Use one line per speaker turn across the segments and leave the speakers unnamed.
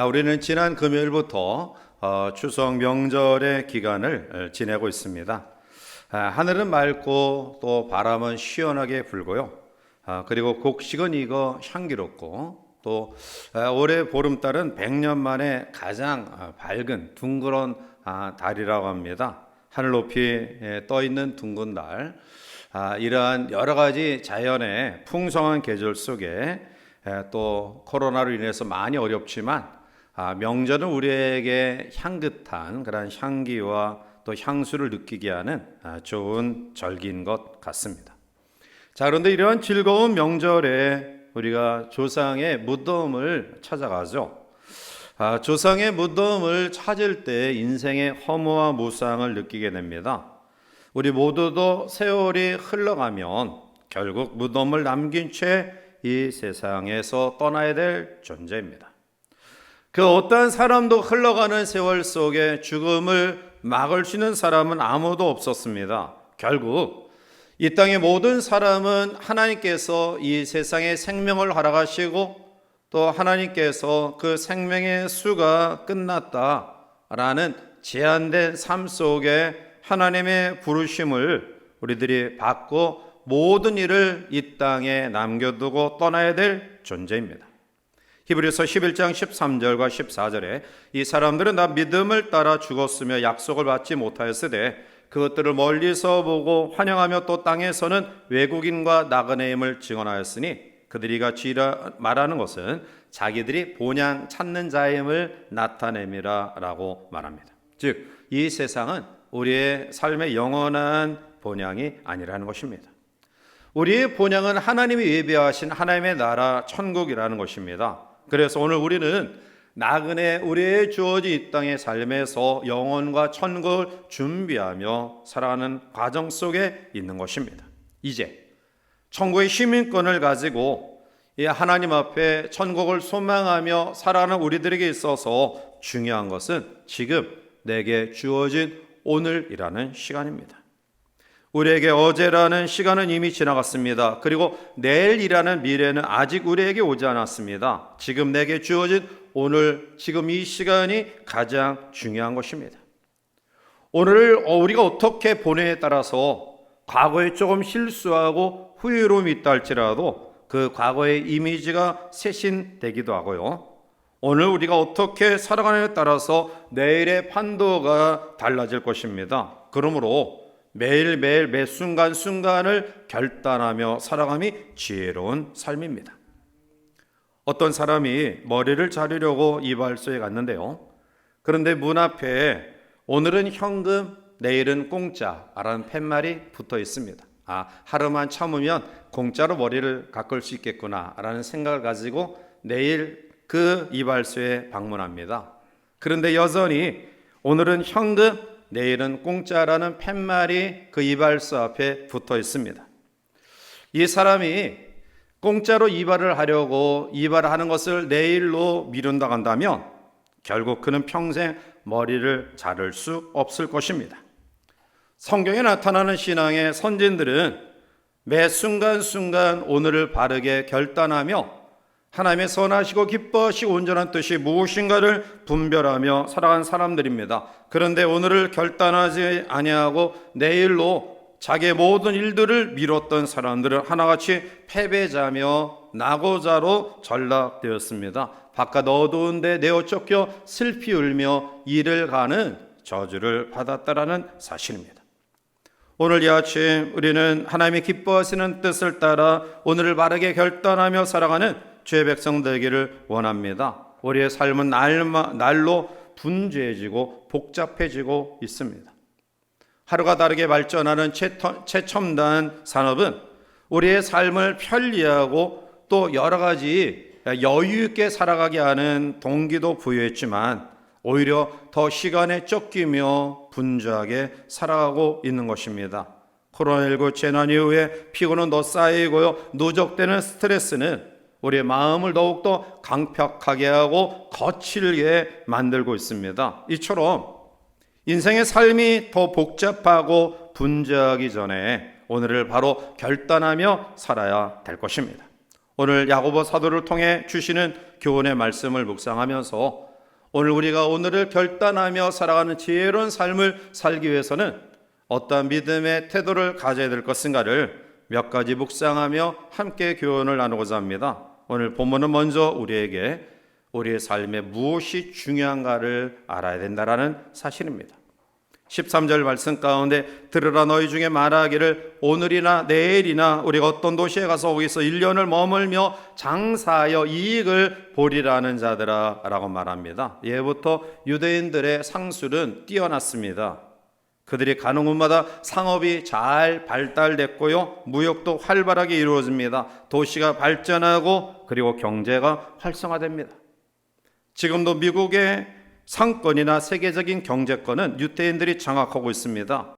우리는 지난 금요일부터 추석 명절의 기간을 지내고 있습니다. 하늘은 맑고 또 바람은 시원하게 불고요. 그리고 곡식은 익어 향기롭고 또 올해 보름달은 100년 만에 가장 밝은 둥그런 달이라고 합니다. 하늘 높이 떠 있는 둥근 달. 이러한 여러 가지 자연의 풍성한 계절 속에 또 코로나로 인해서 많이 어렵지만 명절은 우리에게 향긋한 그런 향기와 또 향수를 느끼게 하는 좋은 절기인 것 같습니다. 자, 그런데 이런 즐거운 명절에 우리가 조상의 무덤을 찾아가죠. 조상의 무덤을 찾을 때 인생의 허무와 무상을 느끼게 됩니다. 우리 모두도 세월이 흘러가면 결국 무덤을 남긴 채 이 세상에서 떠나야 될 존재입니다. 그 어떠한 사람도 흘러가는 세월 속에 죽음을 막을 수 있는 사람은 아무도 없었습니다. 결국 이 땅의 모든 사람은 하나님께서 이 세상에 생명을 허락하시고 또 하나님께서 그 생명의 수가 끝났다라는 제한된 삶 속에 하나님의 부르심을 우리들이 받고 모든 일을 이 땅에 남겨두고 떠나야 될 존재입니다. 히브리서 11장 13절과 14절에 이 사람들은 나 믿음을 따라 죽었으며 약속을 받지 못하였으되 그것들을 멀리서 보고 환영하며 또 땅에서는 외국인과 나그네임을 증언하였으니 그들이 같이 말하는 것은 자기들이 본향 찾는 자임을 나타냄이라 라고 말합니다. 즉 이 세상은 우리의 삶의 영원한 본향이 아니라는 것입니다. 우리의 본향은 하나님이 예비하신 하나님의 나라 천국이라는 것입니다. 그래서 오늘 우리는 나그네 우리의 주어진 이 땅의 삶에서 영혼과 천국을 준비하며 살아가는 과정 속에 있는 것입니다. 이제 천국의 시민권을 가지고 하나님 앞에 천국을 소망하며 살아가는 우리들에게 있어서 중요한 것은 지금 내게 주어진 오늘이라는 시간입니다. 우리에게 어제라는 시간은 이미 지나갔습니다. 그리고 내일이라는 미래는 아직 우리에게 오지 않았습니다. 지금 내게 주어진 오늘, 지금 이 시간이 가장 중요한 것입니다. 오늘을 우리가 어떻게 보내에 따라서 과거에 조금 실수하고 후회로움이 있다 할지라도 그 과거의 이미지가 쇄신되기도 하고요. 오늘 우리가 어떻게 살아가느냐에 따라서 내일의 판도가 달라질 것입니다. 그러므로 매일매일 매 순간순간을 결단하며 살아감이 지혜로운 삶입니다. 어떤 사람이 머리를 자르려고 이발소에 갔는데요. 그런데 문 앞에 오늘은 현금, 내일은 공짜라는 팻말이 붙어 있습니다. 하루만 참으면 공짜로 머리를 깎을 수 있겠구나라는 생각을 가지고 내일 그 이발소에 방문합니다. 그런데 여전히 오늘은 현금, 내일은 공짜라는 팻말이 그 이발소 앞에 붙어 있습니다. 이 사람이 공짜로 이발을 하려고 이발을 하는 것을 내일로 미룬다고 한다면 결국 그는 평생 머리를 자를 수 없을 것입니다. 성경에 나타나는 신앙의 선진들은 매 순간순간 오늘을 바르게 결단하며 하나님의 선하시고 기뻐하시고 온전한 뜻이 무엇인가를 분별하며 살아간 사람들입니다. 그런데 오늘을 결단하지 아니하고 내일로 자기의 모든 일들을 미뤘던 사람들은 하나같이 패배자며 낙오자로 전락되었습니다. 바깥 어두운 데 내어 쫓겨 슬피 울며 이를 가는 저주를 받았다라는 사실입니다. 오늘 이 아침 우리는 하나님이 기뻐하시는 뜻을 따라 오늘을 바르게 결단하며 살아가는 주의 백성 되기를 원합니다. 우리의 삶은 날로 분주해지고 복잡해지고 있습니다. 하루가 다르게 발전하는 최첨단 산업은 우리의 삶을 편리하고 또 여러 가지 여유 있게 살아가게 하는 동기도 부여했지만 오히려 더 시간에 쫓기며 분주하게 살아가고 있는 것입니다. 코로나19 재난 이후에 피곤은 더 쌓이고요. 누적되는 스트레스는 우리의 마음을 더욱더 강팍하게 하고 거칠게 만들고 있습니다. 이처럼 인생의 삶이 더 복잡하고 분주하기 전에 오늘을 바로 결단하며 살아야 될 것입니다. 오늘 야고보 사도를 통해 주시는 교훈의 말씀을 묵상하면서 오늘 우리가 오늘을 결단하며 살아가는 지혜로운 삶을 살기 위해서는 어떠한 믿음의 태도를 가져야 될 것인가를 몇 가지 묵상하며 함께 교훈을 나누고자 합니다. 오늘 본문은 먼저 우리에게 우리의 삶에 무엇이 중요한가를 알아야 된다라는 사실입니다. 13절 말씀 가운데 들으라 너희 중에 말하기를 오늘이나 내일이나 우리가 어떤 도시에 가서 거기서 1년을 머물며 장사하여 이익을 보리라는 자들아 라고 말합니다. 예부터 유대인들의 상술은 뛰어났습니다. 그들이 가는 곳마다 상업이 잘 발달됐고요, 무역도 활발하게 이루어집니다. 도시가 발전하고 그리고 경제가 활성화됩니다. 지금도 미국의 상권이나 세계적인 경제권은 유대인들이 장악하고 있습니다.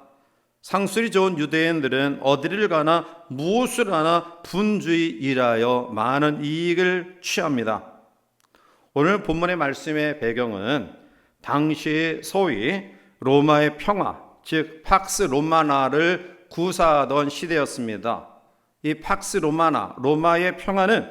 상술이 좋은 유대인들은 어디를 가나 무엇을 하나 분주히 일하여 많은 이익을 취합니다. 오늘 본문의 말씀의 배경은 당시 소위 로마의 평화, 즉 팍스 로마나를 구사하던 시대였습니다. 이 팍스 로마나, 로마의 평화는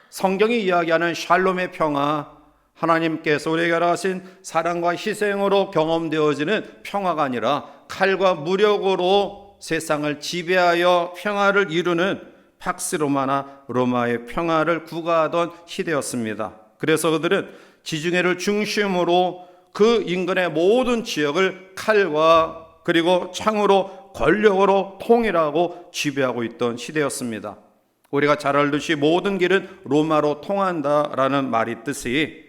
성경이 이야기하는 샬롬의 평화, 하나님께서 우리에게 허락하신 사랑과 희생으로 경험되어지는 평화가 아니라 칼과 무력으로 세상을 지배하여 평화를 이루는 팍스 로마나 로마의 평화를 구가하던 시대였습니다. 그래서 그들은 지중해를 중심으로 그 인근의 모든 지역을 칼과 그리고 창으로 권력으로 통일하고 지배하고 있던 시대였습니다. 우리가 잘 알듯이 모든 길은 로마로 통한다라는 말이 뜻이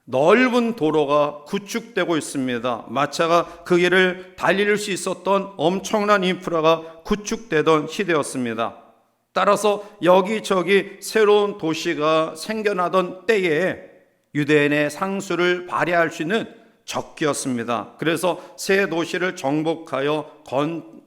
넓은 도로가 구축되고 있습니다. 마차가 그 길을 달릴 수 있었던 엄청난 인프라가 구축되던 시대였습니다. 따라서 여기저기 새로운 도시가 생겨나던 때에 유대인의 상술을 발휘할 수 있는 적기였습니다. 그래서 새 도시를 정복하여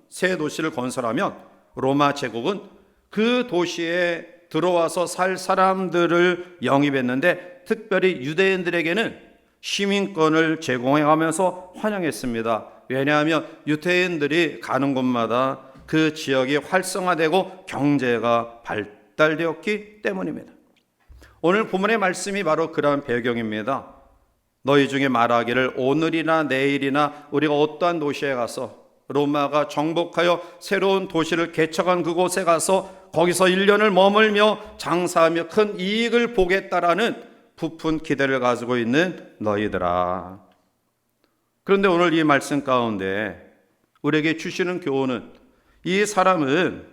새 도시를 건설하면 로마 제국은 그 도시에 들어와서 살 사람들을 영입했는데 특별히 유대인들에게는 시민권을 제공해가면서 환영했습니다. 왜냐하면 유대인들이 가는 곳마다 그 지역이 활성화되고 경제가 발달되었기 때문입니다. 오늘 본문의 말씀이 바로 그러한 배경입니다. 너희 중에 말하기를 오늘이나 내일이나 우리가 어떠한 도시에 가서 로마가 정복하여 새로운 도시를 개척한 그곳에 가서 거기서 1년을 머물며 장사하며 큰 이익을 보겠다라는 부푼 기대를 가지고 있는 너희들아. 그런데 오늘 이 말씀 가운데 우리에게 주시는 교훈은 이 사람은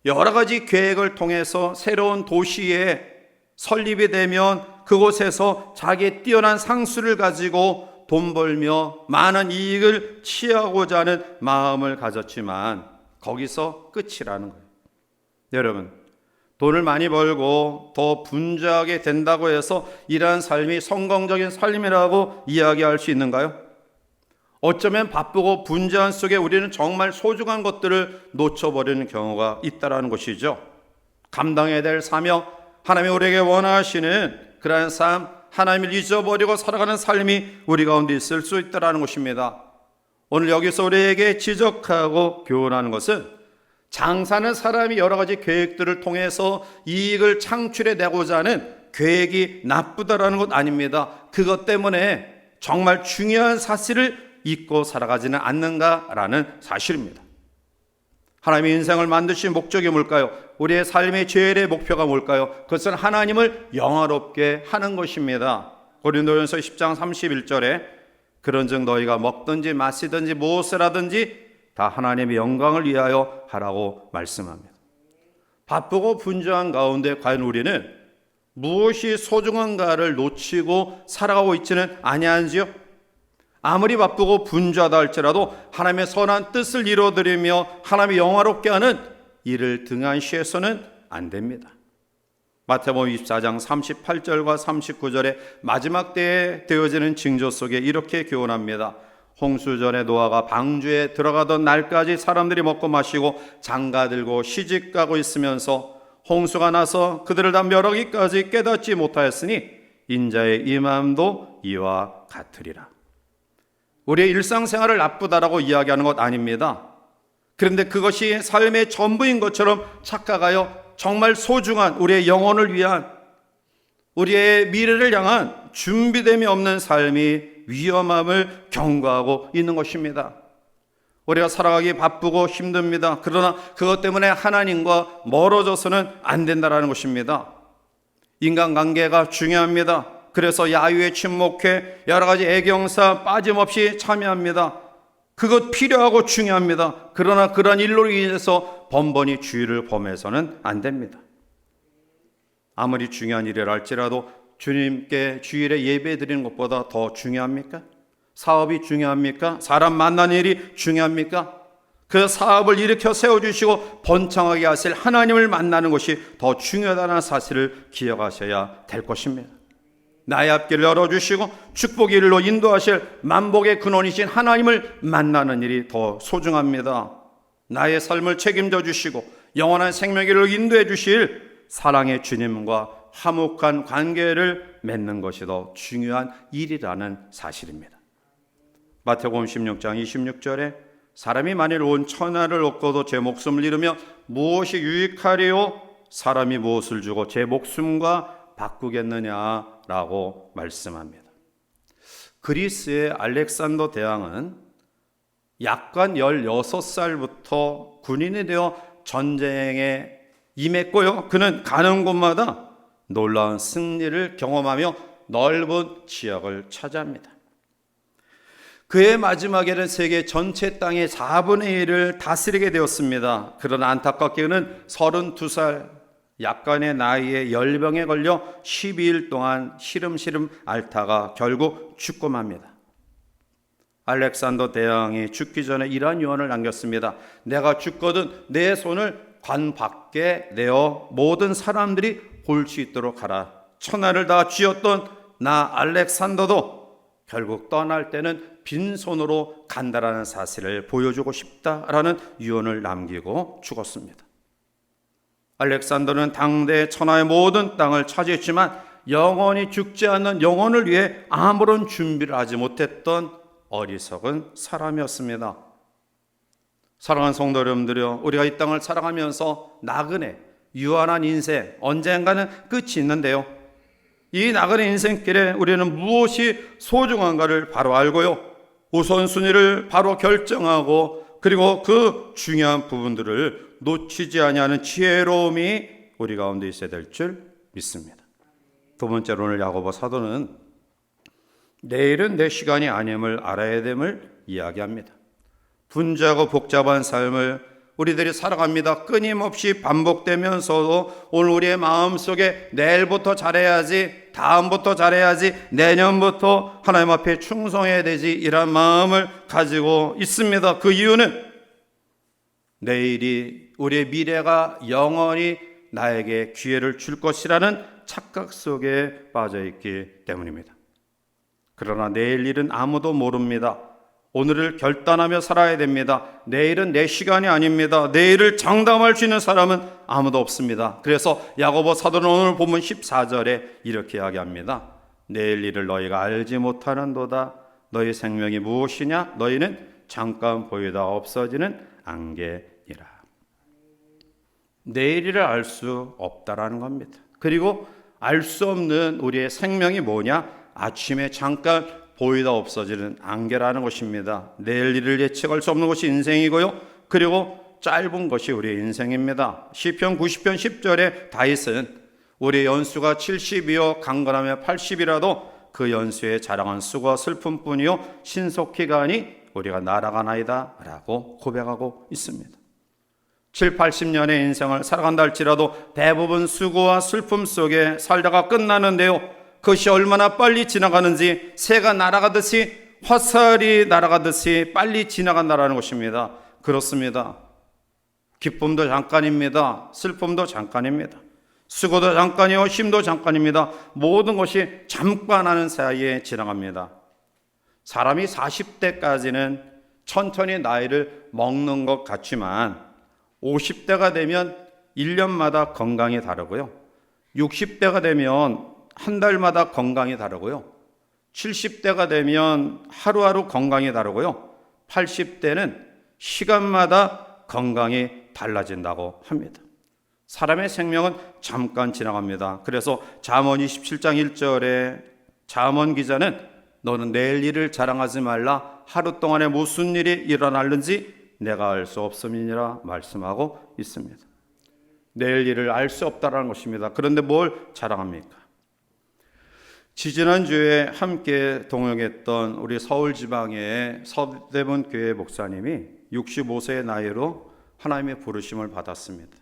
여러 가지 계획을 통해서 새로운 도시에 설립이 되면 그곳에서 자기의 뛰어난 상술을 가지고 돈 벌며 많은 이익을 취하고자 하는 마음을 가졌지만 거기서 끝이라는 거예요. 여러분, 돈을 많이 벌고 더 분주하게 된다고 해서 이러한 삶이 성공적인 삶이라고 이야기할 수 있는가요? 어쩌면 바쁘고 분주한 속에 우리는 정말 소중한 것들을 놓쳐버리는 경우가 있다는 것이죠. 감당해야 될 사명, 하나님이 우리에게 원하시는 그러한 삶, 하나님을 잊어버리고 살아가는 삶이 우리 가운데 있을 수 있다는 것입니다. 오늘 여기서 우리에게 지적하고 교훈하는 것은 장사는 사람이 여러 가지 계획들을 통해서 이익을 창출해내고자 하는 계획이 나쁘다라는 것 아닙니다. 그것 때문에 정말 중요한 사실을 잊고 살아가지는 않는가라는 사실입니다. 하나님의 인생을 만드신 목적이 뭘까요? 우리의 삶의 제일의 목표가 뭘까요? 그것은 하나님을 영화롭게 하는 것입니다. 고린도전서 10장 31절에 그런즉 너희가 먹든지 마시든지 무엇을 하든지 다 하나님의 영광을 위하여 하라고 말씀합니다. 바쁘고 분주한 가운데 과연 우리는 무엇이 소중한가를 놓치고 살아가고 있지는 아니한지요? 아무리 바쁘고 분주하다 할지라도 하나님의 선한 뜻을 이루어드리며 하나님의 영화롭게 하는 일을 등한시해서는 안 됩니다. 마태복음 24장 38절과 39절에 마지막 때에 되어지는 징조 속에 이렇게 교훈합니다. 홍수전에 노아가 방주에 들어가던 날까지 사람들이 먹고 마시고 장가들고 시집가고 있으면서 홍수가 나서 그들을 다 멸하기까지 깨닫지 못하였으니 인자의 임함도 이와 같으리라. 우리의 일상생활을 나쁘다라고 이야기하는 것 아닙니다. 그런데 그것이 삶의 전부인 것처럼 착각하여 정말 소중한 우리의 영혼을 위한 우리의 미래를 향한 준비됨이 없는 삶이 위험함을 경고하고 있는 것입니다. 우리가 살아가기 바쁘고 힘듭니다. 그러나 그것 때문에 하나님과 멀어져서는 안 된다는 것입니다. 인간관계가 중요합니다. 그래서 야유회, 친목회, 여러 가지 애경사 빠짐없이 참여합니다. 그것 필요하고 중요합니다. 그러나 그러한 일로 인해서 번번이 주의를 범해서는 안 됩니다. 아무리 중요한 일이라 할지라도 주님께 주일에 예배 드리는 것보다 더 중요합니까? 사업이 중요합니까? 사람 만나는 일이 중요합니까? 그 사업을 일으켜 세워주시고 번창하게 하실 하나님을 만나는 것이 더 중요하다는 사실을 기억하셔야 될 것입니다. 나의 앞길을 열어주시고 축복의 일로 인도하실 만복의 근원이신 하나님을 만나는 일이 더 소중합니다. 나의 삶을 책임져 주시고 영원한 생명길로 인도해 주실 사랑의 주님과 화목한 관계를 맺는 것이 더 중요한 일이라는 사실입니다. 마태복음 16장 26절에 사람이 만일 온 천하를 얻고도 제 목숨을 잃으며 무엇이 유익하리요? 사람이 무엇을 주고 제 목숨과 바꾸겠느냐라고 말씀합니다. 그리스의 알렉산더 대왕은 약관 16살부터 군인이 되어 전쟁에 임했고요. 그는 가는 곳마다 놀라운 승리를 경험하며 넓은 지역을 차지합니다. 그의 마지막에는 세계 전체 땅의 4분의 1을 다스리게 되었습니다. 그러나 안타깝게 그는 32살 약간의 나이에 열병에 걸려 12일 동안 시름시름 앓다가 결국 죽고 맙니다. 알렉산더 대왕이 죽기 전에 이러한 유언을 남겼습니다. 내가 죽거든 내 손을 관 밖에 내어 모든 사람들이 볼 수 있도록 하라. 천하를 다 쥐었던 나 알렉산더도 결국 떠날 때는 빈손으로 간다라는 사실을 보여주고 싶다라는 유언을 남기고 죽었습니다. 알렉산더는 당대 천하의 모든 땅을 차지했지만 영원히 죽지 않는 영혼을 위해 아무런 준비를 하지 못했던 어리석은 사람이었습니다. 사랑하는 성도 여러분들이요, 우리가 이 땅을 살아가면서 나그네, 유한한 인생 언젠가는 끝이 있는데요, 이 나그네 인생길에 우리는 무엇이 소중한가를 바로 알고요, 우선순위를 바로 결정하고 그리고 그 중요한 부분들을 놓치지 아니하는 지혜로움이 우리 가운데 있어야 될 줄 믿습니다. 두 번째로 오늘 야고보 사도는 내일은 내 시간이 아님을 알아야 됨을 이야기합니다. 분주하고 복잡한 삶을 우리들이 살아갑니다. 끊임없이 반복되면서도 오늘 우리의 마음속에 내일부터 잘해야지, 다음부터 잘해야지, 내년부터 하나님 앞에 충성해야 되지, 이런 마음을 가지고 있습니다. 그 이유는 내일이, 우리의 미래가 영원히 나에게 기회를 줄 것이라는 착각 속에 빠져있기 때문입니다. 그러나 내일 일은 아무도 모릅니다. 오늘을 결단하며 살아야 됩니다. 내일은 내 시간이 아닙니다. 내일을 장담할 수 있는 사람은 아무도 없습니다. 그래서 야고보 사도는 오늘 본문 14절에 이렇게 이야기합니다. 내일 일을 너희가 알지 못하는도다. 너희 생명이 무엇이냐? 너희는 잠깐 보이다 없어지는 안개니라. 내일을 알 수 없다라는 겁니다. 그리고 알 수 없는 우리의 생명이 뭐냐? 아침에 잠깐 보이다 없어지는 안개라는 것입니다. 내일 일을 예측할 수 없는 것이 인생이고요, 그리고 짧은 것이 우리의 인생입니다. 시편 90편 10절에 다윗은 우리의 연수가 70이요 강건하며 80이라도 그 연수에 자랑한 수고와 슬픔뿐이요 신속히 가니 우리가 날아가나이다 라고 고백하고 있습니다. 7, 80년의 인생을 살아간다 할지라도 대부분 수고와 슬픔 속에 살다가 끝나는데요, 그것이 얼마나 빨리 지나가는지 새가 날아가듯이, 화살이 날아가듯이 빨리 지나간다는 것입니다. 그렇습니다. 기쁨도 잠깐입니다. 슬픔도 잠깐입니다. 수고도 잠깐이요 힘도 잠깐입니다. 모든 것이 잠깐 하는 사이에 지나갑니다. 사람이 40대까지는 천천히 나이를 먹는 것 같지만 50대가 되면 1년마다 건강이 다르고요, 60대가 되면 한 달마다 건강이 다르고요, 70대가 되면 하루하루 건강이 다르고요, 80대는 시간마다 건강이 달라진다고 합니다. 사람의 생명은 잠깐 지나갑니다. 그래서 잠언 27장 1절에 잠언 기자는 너는 내일 일을 자랑하지 말라. 하루 동안에 무슨 일이 일어날는지 내가 알 수 없음이니라 말씀하고 있습니다. 내일 일을 알 수 없다라는 것입니다. 그런데 뭘 자랑합니까? 지지난주에 함께 동역했던 우리 서울지방의 서대문 교회 목사님이 65세의 나이로 하나님의 부르심을 받았습니다.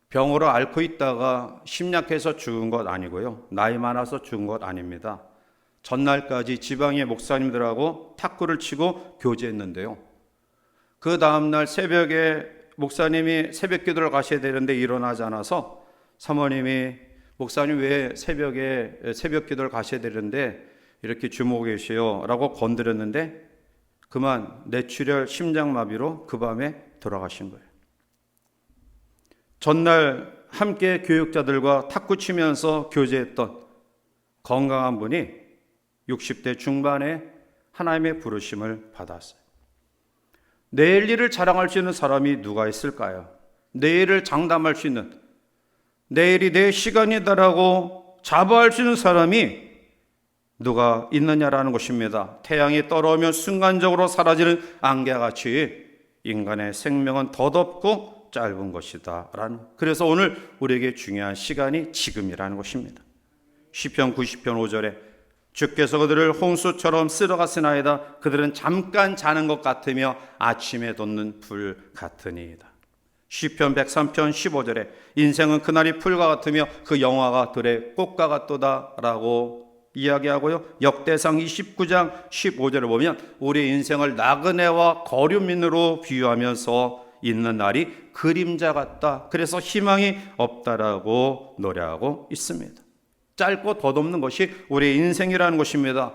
병으로 앓고 있다가 심약해서 죽은 것 아니고요. 나이 많아서 죽은 것 아닙니다. 전날까지 지방의 목사님들하고 탁구를 치고 교제했는데요. 그 다음날 새벽에 목사님이 새벽 기도를 가셔야 되는데 일어나지 않아서 사모님이 목사님 왜 새벽에 새벽 기도를 가셔야 되는데 이렇게 주무고 계세요? 라고 건드렸는데 그만 뇌출혈 심장마비로 그 밤에 돌아가신 거예요. 전날 함께 교육자들과 탁구 치면서 교제했던 건강한 분이 60대 중반에 하나님의 부르심을 받았어요. 내일 일을 자랑할 수 있는 사람이 누가 있을까요? 내일을 장담할 수 있는, 내일이 내 시간이다라고 자부할 수 있는 사람이 누가 있느냐라는 것입니다. 태양이 떨어오면 순간적으로 사라지는 안개같이 인간의 생명은 덧없고 짧은 것이다. 그래서 오늘 우리에게 중요한 시간이 지금이라는 것입니다. 시편 90편 5절에 주께서 그들을 홍수처럼 쓸어갔으나이다. 그들은 잠깐 자는 것 같으며 아침에 돋는 불 같으니이다. 시편 103편 15절에 인생은 그날이 풀과 같으며 그 영화가 들의 꽃과 같도다 라고 이야기하고요. 역대상 29장 15절을 보면 우리 인생을 나그네와 거류민으로 비유하면서 있는 날이 그림자 같다. 그래서 희망이 없다라고 노래하고 있습니다. 짧고 덧없는 것이 우리의 인생이라는 것입니다.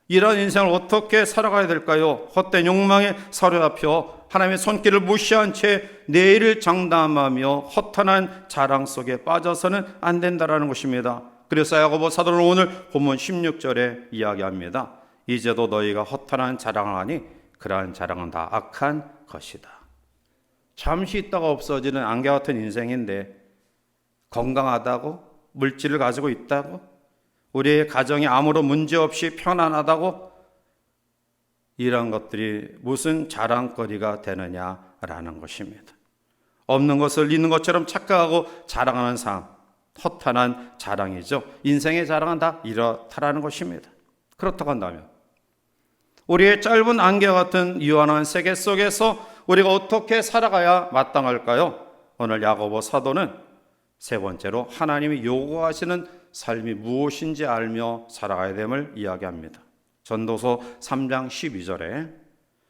이런 인생을 어떻게 살아가야 될까요? 헛된 욕망에 사로잡혀 하나님의 손길을 무시한 채 내일을 장담하며 허탄한 자랑 속에 빠져서는 안 된다라는 것입니다. 그래서 야고보 사도는 오늘 본문 16절에 이야기합니다. 이제도 너희가 허탄한 자랑을 하니 그러한 자랑은 다 악한 것이다. 잠시 있다가 없어지는 안개 같은 인생인데 건강하다고, 물질을 가지고 있다고, 우리의 가정이 아무런 문제 없이 편안하다고, 이런 것들이 무슨 자랑거리가 되느냐라는 것입니다. 없는 것을 있는 것처럼 착각하고 자랑하는 삶, 허탄한 자랑이죠. 인생의 자랑은 다 이렇다라는 것입니다. 그렇다고 한다면 우리의 짧은 안개 같은 유한한 세계 속에서 우리가 어떻게 살아가야 마땅할까요? 오늘 야고보 사도는 세 번째로 하나님이 요구하시는 삶이 무엇인지 알며 살아가야 됨을 이야기합니다. 전도서 3장 12절에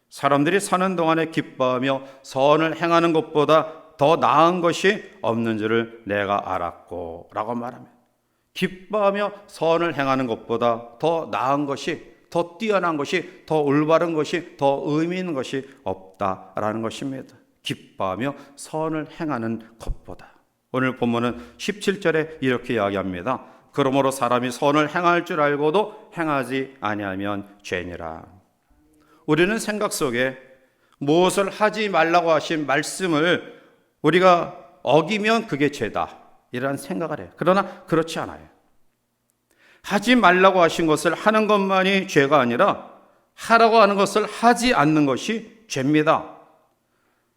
사람들이 사는 동안에 기뻐하며 선을 행하는 것보다 더 나은 것이 없는 줄을 내가 알았고 라고 말합니다. 기뻐하며 선을 행하는 것보다 더 나은 것이, 더 뛰어난 것이, 더 올바른 것이, 더 의미 있는 것이 없다라는 것입니다. 기뻐하며 선을 행하는 것보다. 오늘 본문은 17절에 이렇게 이야기합니다. 그러므로 사람이 선을 행할 줄 알고도 행하지 아니하면 죄니라. 우리는 생각 속에 무엇을 하지 말라고 하신 말씀을 우리가 어기면 그게 죄다 이런 생각을 해요. 그러나 그렇지 않아요. 하지 말라고 하신 것을 하는 것만이 죄가 아니라 하라고 하는 것을 하지 않는 것이 죄입니다.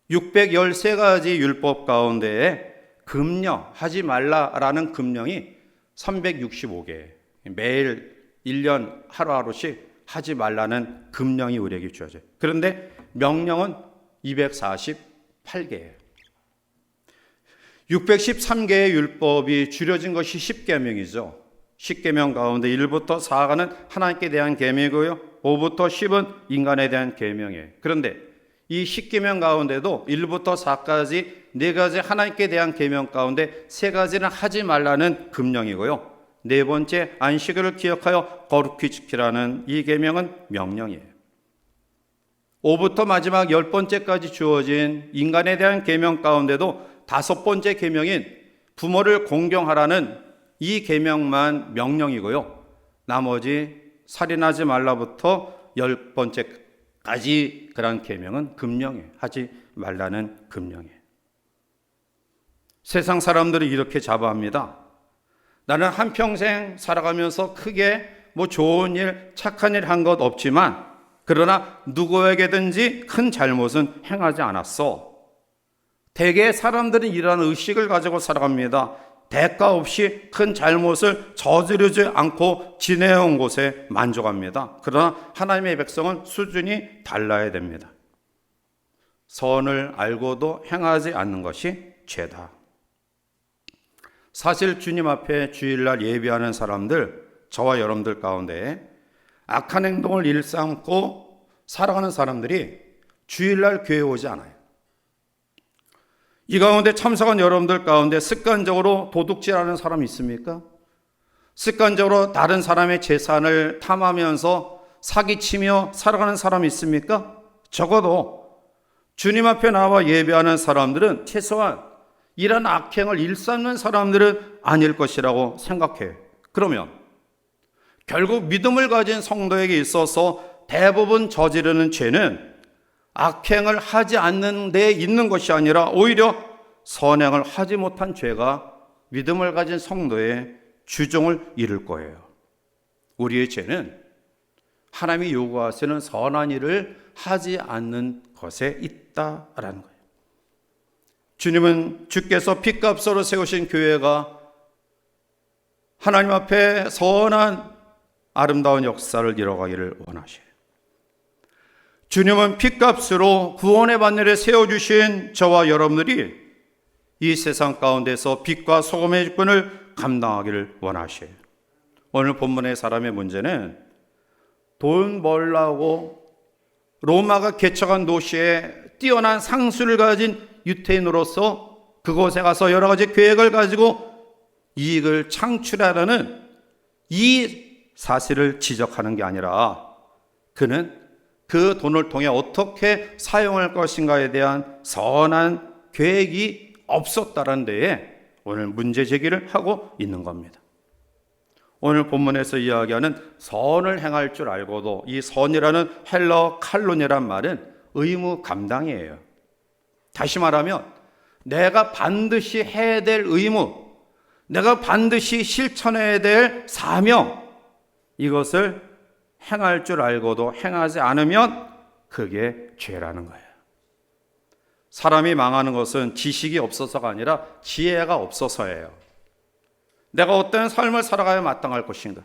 613가지 율법 가운데에 금령, 하지 말라라는 금령이 365개, 매일 1년 하루하루씩 하지 말라는 금령이 우리에게 주어져요. 그런데 명령은 248개예요. 613개의 율법이 줄여진 것이 10계명이죠. 10계명 가운데 1부터 4가는 하나님께 대한 계명이고요. 5부터 10은 인간에 대한 계명이에요. 그런데 이 10계명 가운데도 1부터 4까지 4가지 하나님께 대한 계명 가운데 3가지는 하지 말라는 금령이고요. 4번째 안식일을 기억하여 거룩히 지키라는 이 계명은 명령이에요. 5부터 마지막 10번째까지 주어진 인간에 대한 계명 가운데도 5번째 계명인 부모를 공경하라는 이 계명만 명령이고요. 나머지 살인하지 말라부터 10번째까지 그런 계명은 금령이에요. 하지 말라는 금령이에요. 세상 사람들은 이렇게 자부합니다. 나는 한평생 살아가면서 크게 좋은 일, 착한 일 한 것 없지만 그러나 누구에게든지 큰 잘못은 행하지 않았어. 대개 사람들은 이러한 의식을 가지고 살아갑니다. 대가 없이 큰 잘못을 저지르지 않고 지내온 곳에 만족합니다. 그러나 하나님의 백성은 수준이 달라야 됩니다. 선을 알고도 행하지 않는 것이 죄다. 사실 주님 앞에 주일날 예배하는 사람들, 저와 여러분들 가운데 악한 행동을 일삼고 살아가는 사람들이 주일날 교회에 오지 않아요. 이 가운데 참석한 여러분들 가운데 습관적으로 도둑질하는 사람이 있습니까? 습관적으로 다른 사람의 재산을 탐하면서 사기치며 살아가는 사람이 있습니까? 적어도 주님 앞에 나와 예배하는 사람들은 최소한 이런 악행을 일삼는 사람들은 아닐 것이라고 생각해요. 그러면 결국 믿음을 가진 성도에게 있어서 대부분 저지르는 죄는 악행을 하지 않는 데 있는 것이 아니라 오히려 선행을 하지 못한 죄가 믿음을 가진 성도의 주종을 이룰 거예요. 우리의 죄는 하나님이 요구하시는 선한 일을 하지 않는 것에 있다라는 거예요. 주님은 주께서 핏값으로 세우신 교회가 하나님 앞에 선한 아름다운 역사를 이뤄가기를 원하셔요. 주님은 핏값으로 구원의 반열에 세워주신 저와 여러분들이 이 세상 가운데서 빛과 소금의 직분을 감당하기를 원하셔요. 오늘 본문의 사람의 문제는 돈 벌라고 로마가 개척한 도시에 뛰어난 상수를 가진 유태인으로서 그곳에 가서 여러 가지 계획을 가지고 이익을 창출하려는 이 사실을 지적하는 게 아니라 그는 그 돈을 통해 어떻게 사용할 것인가에 대한 선한 계획이 없었다는 데에 오늘 문제 제기를 하고 있는 겁니다. 오늘 본문에서 이야기하는 선을 행할 줄 알고도 이 선이라는 헬러 칼론이란 말은 의무 감당이에요. 다시 말하면 내가 반드시 해야 될 의무, 내가 반드시 실천해야 될 사명, 이것을 행할 줄 알고도 행하지 않으면 그게 죄라는 거예요. 사람이 망하는 것은 지식이 없어서가 아니라 지혜가 없어서예요. 내가 어떤 삶을 살아가야 마땅할 것인가?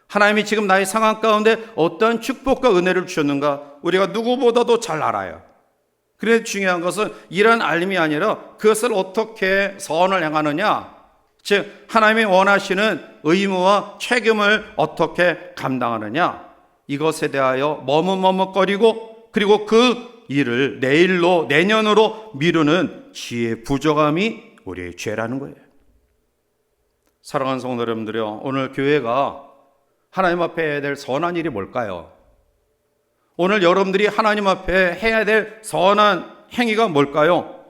하나님이 지금 나의 상황 가운데 어떤 축복과 은혜를 주셨는가? 우리가 누구보다도 잘 알아요. 그래서 중요한 것은 이런 알림이 아니라 그것을 어떻게 선을 행하느냐, 즉 하나님이 원하시는 의무와 책임을 어떻게 감당하느냐, 이것에 대하여 머뭇머뭇거리고 그리고 그 일을 내일로 내년으로 미루는 지혜 부족함이 우리의 죄라는 거예요. 사랑하는 성도 여러분들이요, 오늘 교회가 하나님 앞에 해야 될 선한 일이 뭘까요? 오늘 여러분들이 하나님 앞에 해야 될 선한 행위가 뭘까요?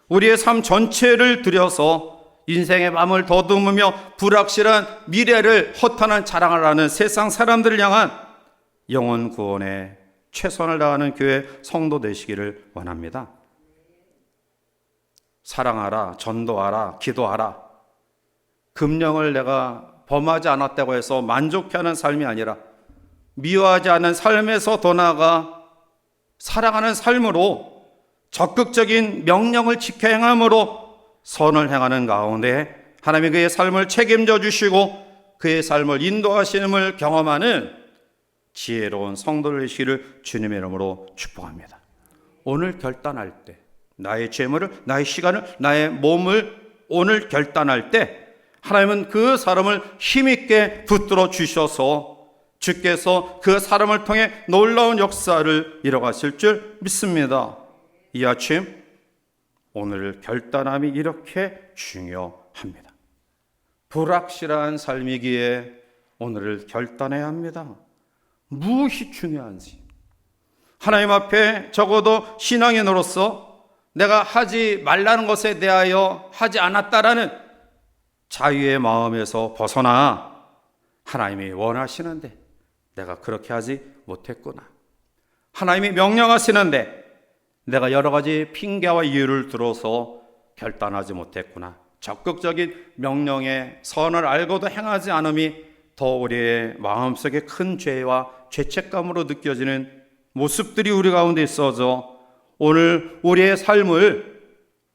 우리의 삶 전체를 들여서 인생의 마음을 더듬으며 불확실한 미래를 허탄한 자랑을 하는 세상 사람들을 향한 영혼 구원에 최선을 다하는 교회 성도 되시기를 원합니다. 사랑하라, 전도하라, 기도하라. 금령을 내가 범하지 않았다고 해서 만족해하는 삶이 아니라 미워하지 않은 삶에서 더 나아가 사랑하는 삶으로 적극적인 명령을 지켜 행함으로 선을 행하는 가운데 하나님이 그의 삶을 책임져 주시고 그의 삶을 인도하시는을 경험하는 지혜로운 성도를 되시기를 주님의 이름으로 축복합니다. 오늘 결단할 때 나의 재물을, 나의 시간을, 나의 몸을 오늘 결단할 때 하나님은 그 사람을 힘있게 붙들어 주셔서 주께서 그 사람을 통해 놀라운 역사를 이뤄가실 줄 믿습니다. 이 아침 오늘 결단함이 이렇게 중요합니다. 불확실한 삶이기에 오늘을 결단해야 합니다. 무엇이 중요한지 하나님 앞에 적어도 신앙인으로서 내가 하지 말라는 것에 대하여 하지 않았다라는 자유의 마음에서 벗어나 하나님이 원하시는데 내가 그렇게 하지 못했구나, 하나님이 명령하시는데 내가 여러 가지 핑계와 이유를 들어서 결단하지 못했구나. 적극적인 명령의 선을 알고도 행하지 않음이 더 우리의 마음속에 큰 죄와 죄책감으로 느껴지는 모습들이 우리 가운데 있어서 오늘 우리의 삶을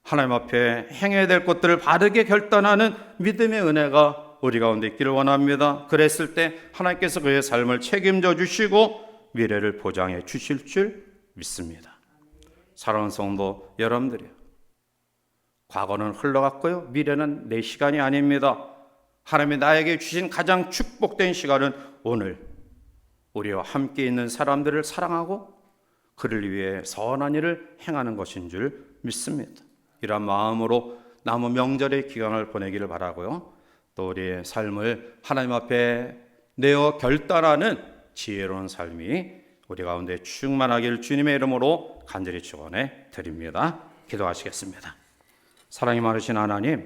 하나님 앞에 행해야 될 것들을 바르게 결단하는 믿음의 은혜가 우리 가운데 있기를 원합니다. 그랬을 때 하나님께서 그의 삶을 책임져 주시고 미래를 보장해 주실 줄 믿습니다. 사랑하는 성도 여러분들이요, 과거는 흘러갔고요, 미래는 내 시간이 아닙니다. 하나님이 나에게 주신 가장 축복된 시간은 오늘 우리와 함께 있는 사람들을 사랑하고 그를 위해 선한 일을 행하는 것인 줄 믿습니다. 이런 마음으로 남은 명절의 기간을 보내기를 바라고요, 또 우리의 삶을 하나님 앞에 내어 결단하는 지혜로운 삶이 우리 가운데 충만하기를 주님의 이름으로 간절히 축원해 드립니다. 기도하시겠습니다. 사랑이 많으신 하나님,